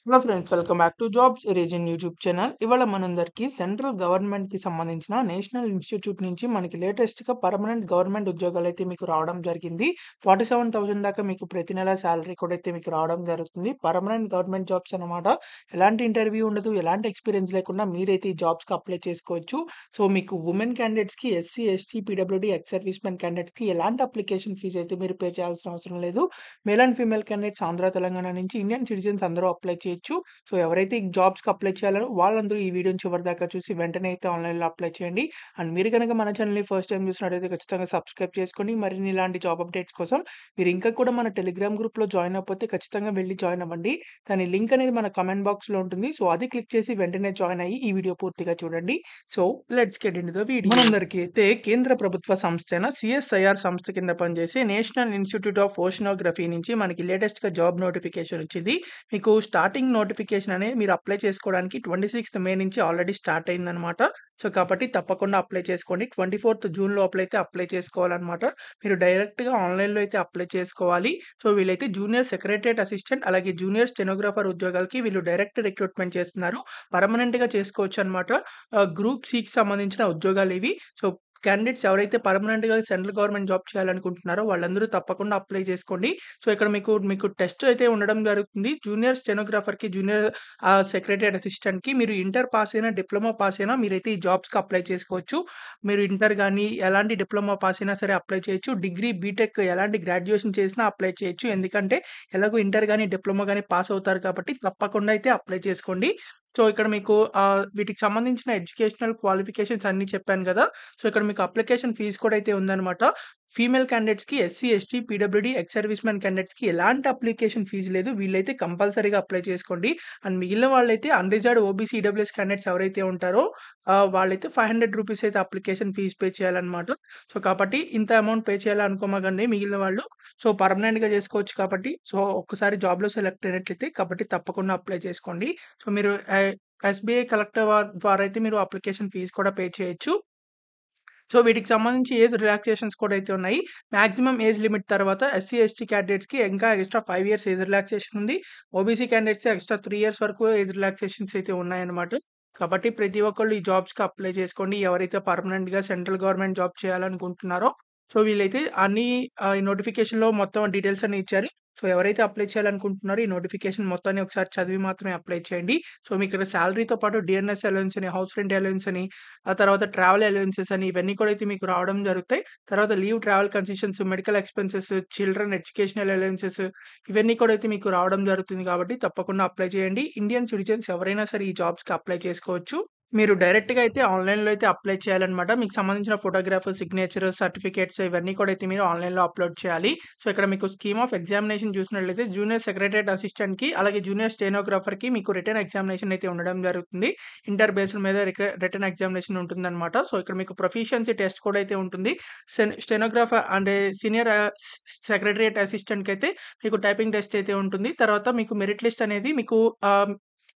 Hello friends, welcome back to jobs reason YouTube channel. ఇవాళ మనందరికీ central గవర్నమెంట్‌కి సంబంధించిన నేషనల్ ఇన్‌స్టిట్యూట్ నుంచి మనకి లేటెస్ట్‌గా పర్మనెంట్ గవర్నమెంట్ ఉద్యోగాలైతే మీకు రావడం జరిగింది. 47,000 దాకా మీకు ప్రతి నెల సాలరీ కూడా అయితే మీకు రావడం జరుగుతుంది. పర్మనెంట్ గవర్నమెంట్ జాబ్స్ అన్నమాట. ఎలాంటి ఇంటర్వ్యూ ఉండదు. ఎలాంటి ఎక్స్‌పీరియన్స్ లేకుండా మీరైతే ఈ జాబ్స్‌కి అప్లై చేసుకోవచ్చు. సో, మీకు వుమెన్ క్యాండిడేట్స్‌కి, SC, ST, PWD, ex service men క్యాండిడేట్స్‌కి ఎలాంటి అప్లికేషన్ ఫీజ్ అయితే మీరు పే చేయాల్సిన అవసరం లేదు. Male and female candidates Andhra, Telangana నుంచి ఇండియన్ సిటిజన్స్ అందరూ అప్లై చేయొచ్చు. సో, ఎవరైతే ఈ జాబ్స్‌కి అప్లై చేయాలో వాళ్ళందరూ ఈ వీడియోని చివరిదాకా చూసి వెంటనే అయితే ఆన్‌లైన్‌లో అప్లై చేయండి. అండ్ మీరు గనక మన ఛానెల్‌ని ఫస్ట్ టైమ్ చూసినట్టయితే ఖచ్చితంగా సబ్స్క్రైబ్ చేసుకోండి. మరిన్ని ఇలాంటి జాబ్ అప్డేట్స్ కోసం మీరు ఇంకా కూడా మన టెలిగ్రామ్ గ్రూప్‌లో జాయిన్ అవ్వకపోతే ఖచ్చితంగా వెళ్లి జాయిన్ అవ్వండి. దాని లింక్ అనేది మన కామెంట్ బాక్స్‌లో ఉంటుంది. సో, అది క్లిక్ చేసి వెంటనే జాయిన్ అయ్యి ఈ వీడియో పూర్తిగా చూడండి. So, let's get into the video. మనందరికీ అయితే కేంద్ర ప్రభుత్వ సంస్థ అయిన సీఎస్ఐఆర్ సంస్థ కింద పనిచేసే నేషనల్ ఇన్‌స్టిట్యూట్ ఆఫ్ ఓషనోగ్రఫీ నుంచి మనకి లేటెస్ట్‌గా జాబ్ నోటిఫికేషన్ వచ్చింది. మీకు స్టార్టింగ్ నోటిఫికేషన్ అనేది మీరు అప్లై చేసుకోవడానికి 26థ్ మే నుంచి ఆల్రెడీ స్టార్ట్ అయిందనమాట. సో, కాబట్టి తప్పకుండా అప్లై చేసుకోండి. 24థ్ జూన్ లోపలైతే అప్లై చేసుకోవాలనమాట. మీరు డైరెక్ట్‌గా ఆన్‌లైన్‌లో అయితే అప్లై చేసుకోవాలి. సో, వీళ్ళైతే జూనియర్ సెక్రటరియట్ అసిస్టెంట్ అలాగే జూనియర్ స్టెనోగ్రాఫర్ ఉద్యోగాలకి వీళ్ళు డైరెక్ట్ రిక్రూట్‌మెంట్ చేస్తున్నారు. పర్మనెంట్‌గా చేసుకోవచ్చనమాట. గ్రూప్ సికి సంబంధించిన ఉద్యోగాలివి. సో, క్యాండిడేట్స్ ఎవరైతే పర్మనెంట్‌గా సెంట్రల్ గవర్నమెంట్ జాబ్ చేయాలనుకుంటున్నారో వాళ్ళందరూ తప్పకుండా అప్లై చేసుకోండి. సో, ఇక్కడ మీకు టెస్ట్ అయితే ఉండడం జరుగుతుంది. జూనియర్ స్టెనోగ్రాఫర్‌కి, జూనియర్ సెక్రటరియట్ అసిస్టెంట్‌కి మీరు ఇంటర్ పాస్ అయినా, డిప్లొమా పాస్ అయినా మీరైతే ఈ జాబ్స్‌కి అప్లై చేసుకోవచ్చు. మీరు ఇంటర్ గాని, ఎలాంటి డిప్లొమా పాస్ అయినా సరే అప్లై చేయొచ్చు. డిగ్రీ, బీటెక్ ఎలాంటి గ్రాడ్యుయేషన్ చేసినా అప్లై చేయొచ్చు. ఎందుకంటే ఎలాగో ఇంటర్ గాని, డిప్లొమా గాని పాస్ అవుతారు కాబట్టి తప్పకుండా అయితే అప్లై చేసుకోండి. సో, ఇక్కడ మీకు వీటికి సంబంధించిన ఎడ్యుకేషనల్ క్వాలిఫికేషన్స్ అన్నీ చెప్పాను గదా! సో, ఇక్కడ మీకు అప్లికేషన్ ఫీజ్ కూడా అయితే ఉందనమాట. ఫీమేల్ క్యాండిడేట్స్‌కి SC, ST, PWD, ex service men క్యాండిడేట్స్‌కి ఎలాంటి అప్లికేషన్ ఫీజ్ లేదు. వీళ్ళైతే కంపల్సరీగా అప్లై చేసుకోండి. అండ్ మిగిలిన వాళ్ళైతే అన్‌రిజర్వ్డ్ ఓబీసీ, ఈడబ్ల్యూఎస్ క్యాండిడేట్స్ ఎవరైతే ఉంటారో వాళ్ళైతే రూ. 500 అయితే అప్లికేషన్ ఫీజ్ పే చేయాలనమాట. సో, కాబట్టి ఇంత అమౌంట్ పే చేయాలి అనుకోమాకండి మిగిలిన వాళ్ళు. సో, పర్మనెంట్‌గా చేసుకోవచ్చు కాబట్టి సో, ఒక్కసారి జాబ్‌లో సెలెక్ట్ అయినట్లయితే కాబట్టి తప్పకుండా అప్లై చేసుకోండి. సో, మీరు ఎస్‌బీఐ కలెక్టర్ ద్వారా అయితే మీరు అప్లికేషన్ ఫీజ్ కూడా పే చేయొచ్చు. సో, వీటికి సంబంధించి ఏజ్ రిలాక్సేషన్స్ కూడా అయితే ఉన్నాయి. మాక్సిమం ఏజ్ లిమిట్ తర్వాత ఎస్సీ, ఎస్టీ క్యాండిడేట్స్‌కి ఇంకా ఎక్స్‌ట్రా 5 ఇయర్స్ ఏజ్ రిలాక్సేషన్ ఉంది. ఓబీసీ క్యాండిడేట్స్ ఎక్స్‌ట్రా 3 ఇయర్స్ వరకు ఏజ్ రిలాక్సేషన్స్ అయితే ఉన్నాయన్నమాట. కాబట్టి ప్రతి ఒక్కళ్ళు ఈ జాబ్స్‌కి అప్లై చేసుకోండి. ఎవరైతే పర్మనెంట్‌గా సెంట్రల్ గవర్నమెంట్ జాబ్ చేయాలనుకుంటున్నారో, సో, వీళ్ళైతే అన్నీ ఈ నోటిఫికేషన్‌లో మొత్తం డీటెయిల్స్ అన్నీ ఇచ్చారు. సో, ఎవరైతే అప్లై చేయాలనుకుంటున్నారో ఈ నోటిఫికేషన్ మొత్తాన్ని ఒకసారి చదివి మాత్రమే అప్లై చేయండి. సో, మీకిక్కడ సాలరీతో పాటు డీఎన్ఎస్ అలవెన్స్ అని, హౌస్ రెంట్ అలవెన్స్ అని, ఆ తర్వాత ట్రావెల్ అలవెన్సెస్ అని ఇవన్నీ కూడా అయితే మీకు రావడం జరుగుతాయి. తర్వాత leave, travel concessions, medical expenses, children educational allowances ఇవన్నీ కూడా అయితే మీకు రావడం జరుగుతుంది కాబట్టి తప్పకుండా అప్లై చేయండి. ఇండియన్ సిటిజన్స్ ఎవరైనా సరే ఈ జాబ్స్‌కి అప్లై చేసుకోవచ్చు. మీరు డైరెక్ట్‌గా అయితే ఆన్‌లైన్‌లో అయితే అప్లై చేయాలన్నమాట. మీకు సంబంధించిన ఫోటోగ్రాఫ్, సిగ్నేచర్, సర్టిఫికేట్స్ ఇవన్నీ కూడా అయితే మీరు ఆన్‌లైన్‌లో అప్‌లోడ్ చేయాలి. సో, ఇక్కడ మీకు స్కీమ్ ఆఫ్ ఎగ్జామినేషన్ చూసినట్లయితే జూనియర్ సెక్రటరియట్ అసిస్టెంట్‌కి, అలాగే జూనియర్ స్టెనోగ్రాఫర్‌కి మీకు రిటన్ ఎగ్జామినేషన్ అయితే ఉండడం జరుగుతుంది. ఇంటర్ బేస్డ్ మీద రిటన్ ఎగ్జామినేషన్ ఉంటుందన్నమాట. సో, ఇక్కడ మీకు ప్రొఫిషియన్సీ టెస్ట్ కూడా అయితే ఉంటుంది. స్టెనోగ్రాఫర్ అంటే సీనియర్ సెక్రటరియట్ అసిస్టెంట్‌కైతే మీకు టైపింగ్ టెస్ట్ అయితే ఉంటుంది. తర్వాత మీకు మెరిట్ లిస్ట్ అనేది మీకు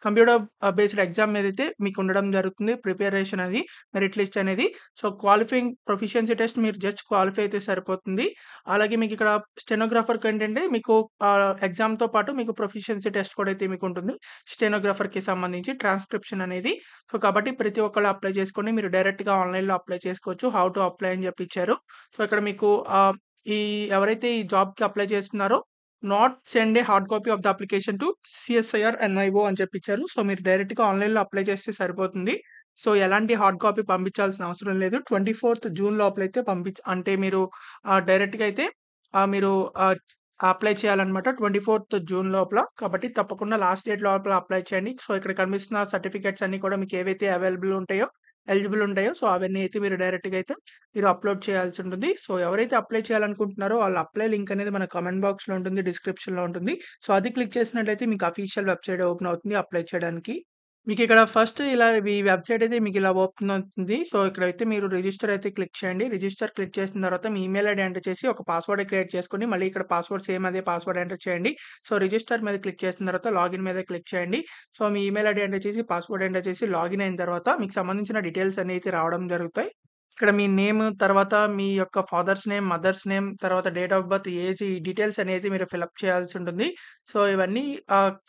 కంప్యూటర్ బేస్డ్ ఎగ్జామ్ మీదైతే మీకు ఉండడం జరుగుతుంది. ప్రిపరేషన్ అది మెరిట్ లిస్ట్ అనేది. సో, క్వాలిఫైయింగ్ ప్రొఫిషియన్సీ టెస్ట్ మీరు జస్ట్ క్వాలిఫై అయితే సరిపోతుంది. అలాగే మీకిక్కడ స్టెనోగ్రాఫర్‌కేంటంటే మీకు ఎగ్జామ్‌తో పాటు మీకు ప్రొఫిషియన్సీ టెస్ట్ కూడా అయితే మీకుంటుంది. స్టెనోగ్రాఫర్‌కి సంబంధించి ట్రాన్స్‌క్రిప్షన్ అనేది. సో, కాబట్టి ప్రతి ఒక్కళ్ళు అప్లై చేసుకోండి. మీరు డైరెక్ట్‌గా ఆన్‌లైన్‌లో అప్లై చేసుకోవచ్చు. హౌ టు అప్లై అని చెప్పి ఇచ్చారు. సో, ఇక్కడ మీకు ఈ ఎవరైతే ఈ జాబ్‌కి అప్లై చేస్తున్నారో not send A hard copy of the application to CSIR NIO అని చెప్పిచ్చారు. సో, మీరు డైరెక్ట్‌గా ఆన్‌లైన్‌లో అప్లై చేస్తే సరిపోతుంది. సో, ఎలాంటి హార్డ్ కాపీ పంపించాల్సిన అవసరం లేదు. 24థ్ జూన్ లోపలైతే అంటే మీరు డైరెక్ట్‌గా అయితే మీరు ఆహ్, అప్లై చేయాలన్నమాట. 24థ్ జూన్ లోపల. కాబట్టి తప్పకుండా లాస్ట్ డేట్ లోపల అప్లై చేయండి. సో, ఇక్కడ కనిపిస్తున్న సర్టిఫికేట్స్ అన్నీ కూడా మీకు ఏవైతే అవైలబుల్ ఉంటాయో, ఎలిజిబుల్ ఉంటాయో సో, అవన్నీ అయితే మీరు డైరెక్ట్‌గా అయితే మీరు అప్‌లోడ్ చేయాల్సి ఉంటుంది. సో, ఎవరైతే అప్లై చేయాలనుకుంటున్నారో వాళ్ళ అప్లై లింక్ అనేది మన కామెంట్ బాక్స్‌లో ఉంటుంది. డిస్క్రిప్షన్‌లో ఉంటుంది. సో, అది క్లిక్ చేసినట్లయితే మీకు అఫీషియల్ వెబ్‌సైట్ ఓపెన్ అవుతుంది అప్లై చేయడానికి. మీకిక్కడ ఫస్ట్ ఇలా ఈ వెబ్‌సైట్ అయితే మీకిలా ఓపెన్ అవుతుంది. సో, ఇక్కడైతే మీరు రిజిస్టర్ అయితే క్లిక్ చేయండి. రిజిస్టర్ క్లిక్ చేసిన తర్వాత మీ ఈమెయిల్ ఐడీ ఎంటర్ చేసి ఒక పాస్వర్డ్ క్రియేట్ చేసుకొని మళ్ళీ ఇక్కడ పాస్వర్డ్ సేమ్ అదే పాస్వర్డ్ ఎంటర్ చేయండి. సో, రిజిస్టర్ మీద క్లిక్ చేసిన తర్వాత లాగిన్ మీద క్లిక్ చేయండి. సో, మీ ఈమెయిల్ ఐడీ ఎంటర్ చేసి, పాస్వర్డ్ ఎంటర్ చేసి లాగిన్ అయిన తర్వాత మీకు సంబంధించిన డీటెయిల్స్ అన్నీ అయితే రావడం జరుగుతాయి. ఇక్కడ మీ నేమ్, తర్వాత మీ యొక్క ఫాదర్స్ నేమ్, మదర్స్ నేమ్, తర్వాత డేట్ ఆఫ్ బర్త్, ఏజ్ ఈ డీటెయిల్స్ అనేది మీరు ఫిలప్ చేయాల్సి ఉంటుంది. సో, ఇవన్నీ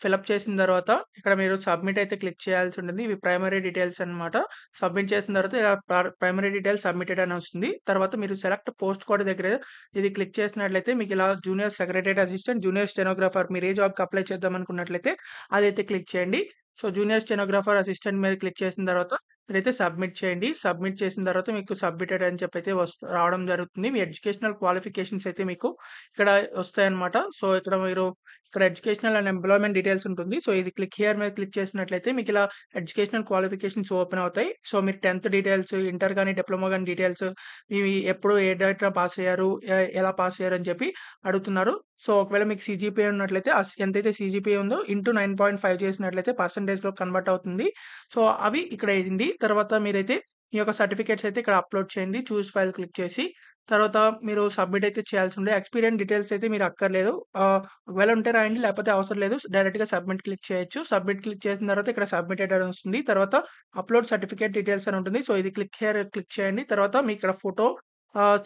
ఫిలప్ చేసిన తర్వాత ఇక్కడ మీరు సబ్మిట్ అయితే క్లిక్ చేయాల్సి ఉంటుంది. ఇవి ప్రైమరీ డీటెయిల్స్ అన్నమాట. సబ్మిట్ చేసిన తర్వాత ఇలా ప్రైమరీ డీటెయిల్స్ సబ్మిటెడ్ అని వస్తుంది. తర్వాత మీరు సెలెక్ట్ పోస్ట్ కోడ్ దగ్గర ఇది క్లిక్ చేసినట్లయితే మీకు ఇలా junior secretariat assistant, junior stenographer మీరు ఏ జాబ్‌కి అప్లై చేద్దాం అనుకున్నట్లయితే అదైతే క్లిక్ చేయండి. సో, జూనియర్ స్టెనోగ్రాఫర్ అసిస్టెంట్ మీద క్లిక్ చేసిన తర్వాత మీరైతే సబ్మిట్ చేయండి. సబ్మిట్ చేసిన తర్వాత మీకు సబ్మిటెడ్ అని చెప్పైతే రావడం జరుగుతుంది. మీ ఎడ్యుకేషనల్ క్వాలిఫికేషన్స్ అయితే మీకు ఇక్కడ వస్తాయన్నమాట. సో, ఇక్కడ మీరు ఇక్కడ ఎడ్యుకేషనల్ అండ్ ఎంప్లాయ్‌మెంట్ డీటెయిల్స్ ఉంటుంది. సో, ఇది క్లిక్ హియర్ మీద క్లిక్ చేసినట్లయితే మీకు ఇలా ఎడ్యుకేషనల్ క్వాలిఫికేషన్స్ ఓపెన్ అవుతాయి. సో, మీరు 10థ్ డీటెయిల్స్, ఇంటర్ గాని, డిప్లొమా గాని డీటెయిల్స్ ఇవి ఎప్పుడు ఏ డేట్‌న పాస్ అయ్యారు, ఎలా పాస్ అయ్యారు అని చెప్పి అడుగుతున్నారు. సో, ఒకవేళ మీకు సీజీపీఏ ఉన్నట్లయితే ఎంతైతే సీజీపీఏ ఉందో ఇంటూ 9.5 చేసినట్లయితే పర్సెంటేజ్‌లో కన్వర్ట్ అవుతుంది. సో, అవి ఇక్కడ ఎయండి. తర్వాత మీరైతే ఈ యొక్క సర్టిఫికేట్స్ అయితే ఇక్కడ అప్‌లోడ్ చేయండి. చూస్ ఫైల్ క్లిక్ చేసి. తర్వాత మీరు సబ్మిట్ అయితే చేయాల్సి ఉండే ఎక్స్‌పీరియన్స్ డీటెయిల్స్ అయితే మీరు అక్కర్లేదు. ఒకవేళ ఉంటే రాయండి. లేకపోతే అవసరం లేదు. డైరెక్ట్‌గా సబ్మిట్ క్లిక్ చేయొచ్చు. సబ్మిట్ క్లిక్ చేసిన తర్వాత ఇక్కడ సబ్మిటెడ్ అని వస్తుంది. తర్వాత అప్‌లోడ్ సర్టిఫికేట్ డీటెయిల్స్ అని ఉంటుంది. సో, ఇది క్లిక్ హియర్ క్లిక్ చేయండి. తర్వాత మీ ఇక్కడ ఫోటో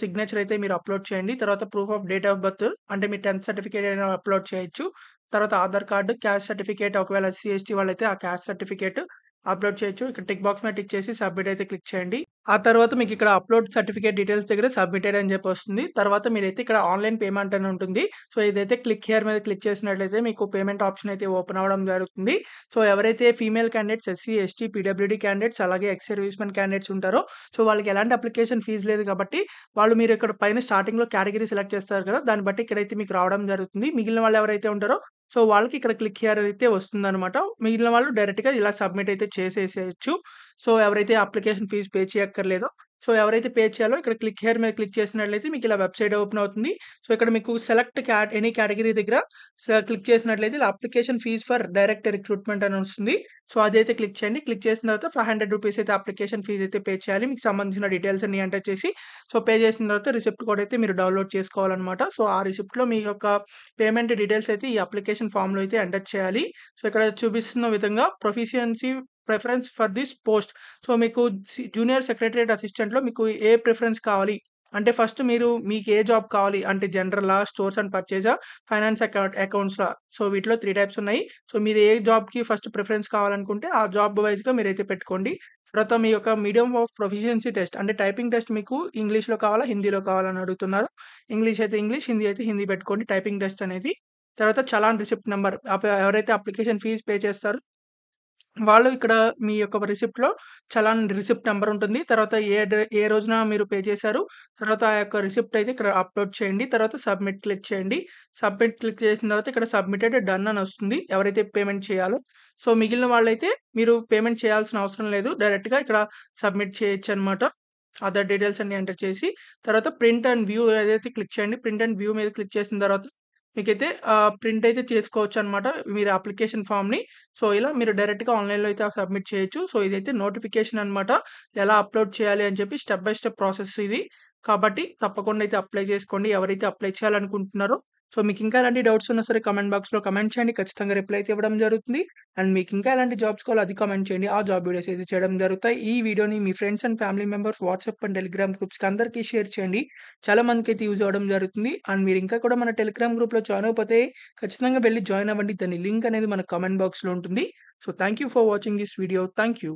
సిగ్నేచర్ అయితే మీరు అప్‌లోడ్ చేయండి. తర్వాత proof of date of birth అంటే మీ 10థ్ సర్టిఫికేట్ అయినా అప్‌లోడ్ చేయొచ్చు. తర్వాత ఆధార్ కార్డ్, క్యాస్ట్ సర్టిఫికేట్ ఒకవేళ ఎస్సీ, ఎస్టీ వాళ్ళైతే ఆ క్యాస్ట్ సర్టిఫికేట్ అప్‌లోడ్ చేయొచ్చు. ఇక్కడ టిక్ బాక్స్ మీద టిక్ చేసి సబ్మిట్ అయితే క్లిక్ చేయండి. ఆ తర్వాత మీకు ఇక్కడ అప్‌లోడ్ సర్టిఫికేట్ డీటెయిల్స్ దగ్గర సబ్మిటెడ్ అని చెప్పి వస్తుంది. తర్వాత మీరైతే ఇక్కడ ఆన్‌లైన్ పేమెంట్ అని ఉంటుంది. సో, ఇదైతే క్లిక్ హియర్ మీద క్లిక్ చేసినట్లయితే మీకు పేమెంట్ ఆప్షన్ అయితే ఓపెన్ అవ్వడం జరుగుతుంది. సో, ఎవరైతే female candidates SC, ST, PWD candidates అలాగే ఎక్స్ సర్వీస్‌మెన్ క్యాండిడేట్స్ ఉంటారో సో, వాళ్ళకి ఎలాంటి అప్లికేషన్ ఫీజ్ లేదు కాబట్టి వాళ్ళు మీరు ఇక్కడ పైన స్టార్టింగ్‌లో కేటగరీ సెలెక్ట్ చేస్తారు కదా! దాన్ని బట్టి ఇక్కడైతే మీకు రావడం జరుగుతుంది. మిగిలిన వాళ్ళు ఎవరైతే ఉంటారో సో, వాళ్ళకి ఇక్కడ క్లిక్ హియర్ అయితే వస్తుందన్నమాట. మిగిలిన వాళ్ళు డైరెక్ట్‌గా ఇలా సబ్మిట్ అయితే చేసేసేయొచ్చు. సో, ఎవరైతే అప్లికేషన్ ఫీజ్ పే చేయక్కర్లేదో సో, ఎవరైతే పే చేయాలో ఇక్కడ క్లిక్ హియర్ మీద క్లిక్ చేసినట్లయితే మీకు ఇలా వెబ్‌సైట్ ఓపెన్ అవుతుంది. సో, ఇక్కడ మీకు సెలెక్ట్ ఎనీ కేటగరీ దగ్గర క్లిక్ చేసినట్లయితే ఇలా application fees for direct recruitment అని వస్తుంది. సో, అదైతే క్లిక్ చేయండి. క్లిక్ చేసిన తర్వాత రూ. 500 అయితే అప్లికేషన్ ఫీజ్ అయితే పే చేయాలి. మీకు సంబంధించిన డీటెయిల్స్ అన్ని ఎంటర్ చేసి సో, పే చేసిన తర్వాత రిసిప్ట్ కోడ్ అయితే మీరు డౌన్‌లోడ్ చేసుకోవాలన్నమాట. సో, ఆ రిసిప్ట్‌లో మీ యొక్క పేమెంట్ డీటెయిల్స్ అయితే ఈ అప్లికేషన్ ఫార్మ్‌లో అయితే ఎంటర్ చేయాలి. సో, ఇక్కడ చూపిస్తున్న విధంగా proficiency preference for this post. So, మీకు జూనియర్ సెక్రటరియట్ అసిస్టెంట్‌లో మీకు ఏ ప్రిఫరెన్స్ కావాలి? అంటే ఫస్ట్ మీకు ఏ జాబ్ కావాలి? అంటే జనరలా? స్టోర్స్ అండ్ పర్చేజా? ఫైనాన్స్ అకౌంట్స్‌లా? సో, వీటిలో 3 టైప్స్ ఉన్నాయి. సో, మీరు ఏ జాబ్‌కి ఫస్ట్ ప్రిఫరెన్స్ కావాలనుకుంటే ఆ జాబ్ వైస్‌గా మీరైతే పెట్టుకోండి. తర్వాత మీ యొక్క మీడియం ఆఫ్ ప్రొఫిషియన్సీ టెస్ట్ అంటే టైపింగ్ టెస్ట్ మీకు ఇంగ్లీష్‌లో కావాలా? హిందీలో కావాలా? అని అడుగుతున్నారు. ఇంగ్లీష్ అయితే ఇంగ్లీష్, హిందీ అయితే హిందీ పెట్టుకోండి టైపింగ్ టెస్ట్ అనేది. తర్వాత చలాన్ రిసిప్ట్ నంబర్ ఎవరైతే అప్లికేషన్ ఫీజ్ పే చేస్తారో వాళ్ళు ఇక్కడ మీ యొక్క రిసిప్ట్‌లో చలాన్ రిసిప్ట్ నంబర్ ఉంటుంది. తర్వాత ఏ రోజున మీరు పే చేశారు. తర్వాత ఆ యొక్క రిసిప్ట్ అయితే ఇక్కడ అప్‌లోడ్ చేయండి. తర్వాత సబ్మిట్ క్లిక్ చేయండి. సబ్మిట్ క్లిక్ చేసిన తర్వాత ఇక్కడ సబ్మిటెడ్ డన్ అని వస్తుంది. ఎవరైతే పేమెంట్ చేయాలో. సో, మిగిలిన వాళ్ళైతే మీరు పేమెంట్ చేయాల్సిన అవసరం లేదు. డైరెక్ట్‌గా ఇక్కడ సబ్మిట్ చేయొచ్చనమాట. ఆధార్ డీటెయిల్స్ అన్నీ ఎంటర్ చేసి తర్వాత ప్రింట్ అండ్ వ్యూ ఏదైతే క్లిక్ చేయండి. ప్రింట్ అండ్ వ్యూ మీద క్లిక్ చేసిన తర్వాత మీకైతే ప్రింట్ అయితే చేసుకోవచ్చనమాట. మీరు అప్లికేషన్ ఫార్మ్‌ని. సో, ఇలా మీరు డైరెక్ట్‌గా ఆన్‌లైన్‌లో అయితే సబ్మిట్ చేయొచ్చు. సో, ఇదైతే నోటిఫికేషన్ అనమాట. ఎలా అప్‌లోడ్ చేయాలి అని చెప్పి స్టెప్ బై స్టెప్ ప్రాసెస్ ఇది. కాబట్టి తప్పకుండా అయితే అప్లై చేసుకోండి. ఎవరైతే అప్లై చేయాలనుకుంటున్నారో సో, మీకింకా ఎలాంటి డౌట్స్ ఉన్నా సరే కామెంట్ బాక్స్‌లో కామెంట్ చేయండి. ఖచ్చితంగా రిప్లై అయితే ఇవ్వడం జరుగుతుంది. అండ్ మీకింకా ఎలాంటి జాబ్స్ కావాలో అది కామెంట్ చేయండి. ఆ జాబ్ వీడియోస్ అయితే చేయడం జరుగుతాయి. ఈ వీడియోని మీ friends and family members WhatsApp and Telegram గ్రూప్స్‌కి అందరికీ షేర్ చేయండి. చాలా మందికైతే యూజ్ అవ్వడం జరుగుతుంది. అండ్ మీరింకా కూడా మన టెలిగ్రామ్ గ్రూప్‌లో జాయిన్ అవ్వకపోతే ఖచ్చితంగా వెళ్లి జాయిన్ అవ్వండి. దాని లింక్ అనేది మన కామెంట్ బాక్స్‌లో ఉంటుంది. So, thank you for watching this video. Thank you.